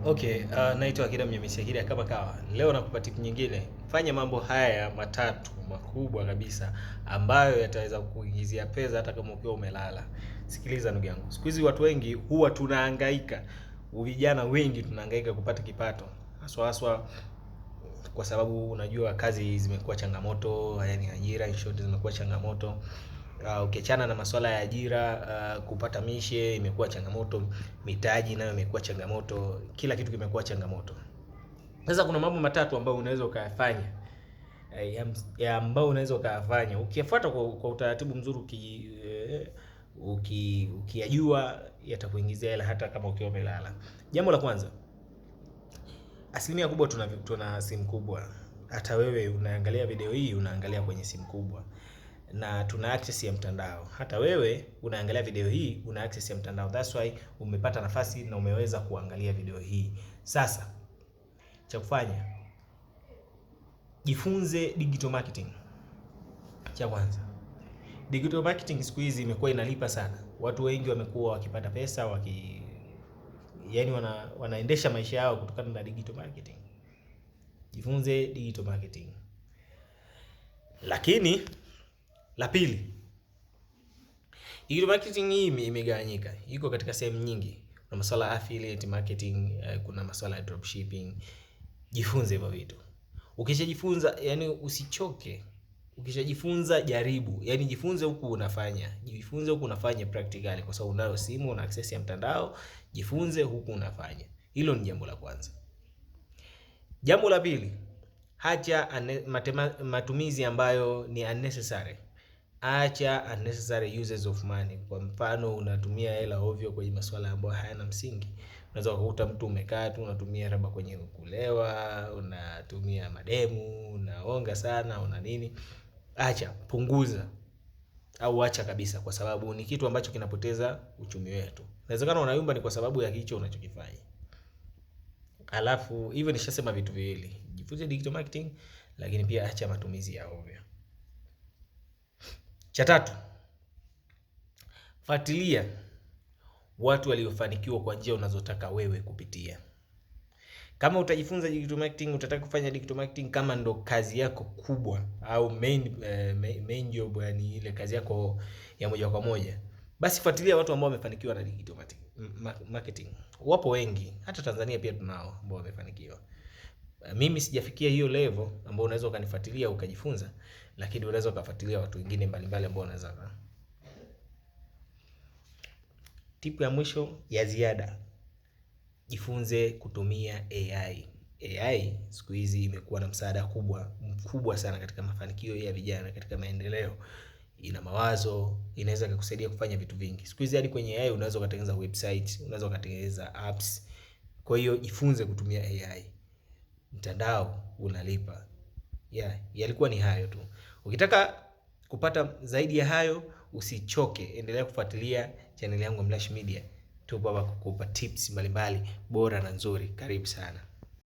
Okay, naitwa Akida Mnyamisi Akida kama kawa. Leo nakupa tip nyingine. Fanya mambo haya matatu makubwa kabisa ambayo yataweza kukuingizia pesa hata kama ukiwa umelala. Sikiliza ndugu yangu. Siku hizi watu wengi huwa tunahangaika. Vijana wengi tunahangaika kupata kipato. Haswa kwa sababu unajua kazi zimekuwa changamoto, yani ajira in short zimekuwa changamoto. Ukiachana na masuala ya ajira, kupata mishe imekuwa changamoto, mitaji nayo imekuwa changamoto, kila kitu kimekuwa changamoto. Sasa kuna mambo matatu ambayo unaweza ukayafanya, ambayo unaweza ukayafanya ukiyafuata kwa utaratibu mzuri, ukiyajua yatakuingizia hela hata kama ukiwa umelala. Jambo la kwanza, asilimia kubwa tuna simu kubwa. Hata wewe unaangalia video hii unaangalia kwenye simu kubwa, na tuna access ya mtandao. Hata wewe unaangalia video hii una access ya mtandao. That's why umepata nafasi na umeweza kuangalia video hii. Sasa cha kufanya, jifunze digital marketing. Cha kwanza, digital marketing siku hizi imekuwa inalipa sana. Watu wengi wamekuwa wakipata pesa yani wanaendesha maisha yao kutokana na digital marketing. Jifunze digital marketing. Lakini la pili, digital marketing hii imegawanyika. Iko katika sehemu nyingi. Kuna masuala ya affiliate marketing, kuna masuala ya dropshipping. Jifunze hivyo vitu. Ukishajifunza, yani usichoke. Ukishajifunza jaribu. Yani jifunze huku unafanya. Jifunze huku unafanya practically kwa sababu unayo simu, una access ya mtandao. Jifunze huku unafanya. Hilo ni jambo la kwanza. Jambo la pili, acha matumizi ambayo ni unnecessary. Acha unnecessary uses of money. Kwa mfano unatumia hela ovyo kwenye masuala ambayo hayana msingi. Unaweza kukuta mtu umekaa tu unatumia labda kwenye kulewa, unatumia mademu, unaonga sana, una nini. Acha, punguza au acha kabisa, kwa sababu ni kitu ambacho kinapoteza uchumi wetu. Inawezekana unayumba ni kwa sababu ya hicho unachokifanya. Alafu hivyo nishasema vitu viwili. Jifunze digital marketing, lakini pia acha matumizi ya ovyo. Cha tatu, fuatilia watu waliofanikiwa kwa njia unazotaka wewe kupitia. Kama utajifunza digital marketing, utataka kufanya digital marketing kama ndo kazi yako kubwa au main job, yani ile kazi yako ya moja kwa moja, basi fuatilia watu ambao wamefanikiwa na digital marketing. Wapo wengi, hata Tanzania pia tunao ambao wamefanikiwa. Mimi sijafikia hiyo level ambao unaweza ukanifuatilia ukajifunza, lakini unaweza ukafuatilia watu wengine mbalimbali ambao wanaweza. Tipu ya mwisho ya ziada, jifunze kutumia AI. AI siku hizi imekuwa na msaada mkubwa sana katika mafanikio ya vijana, katika maendeleo. Ina mawazo, inaweza kukusaidia kufanya vitu vingi. Siku hizi hadi kwenye AI unaweza kutengeneza website, unaweza kutengeneza apps. Kwa hiyo jifunze kutumia AI. Mtandao unalipa. Yalikuwa ni hayo tu. Ukitaka kupata zaidi ya hayo, usichoke, endelea kufuatilia channel yangu Mlash Media. Tupo hapa kukupa tips mbalimbali bora na nzuri. Karibu sana.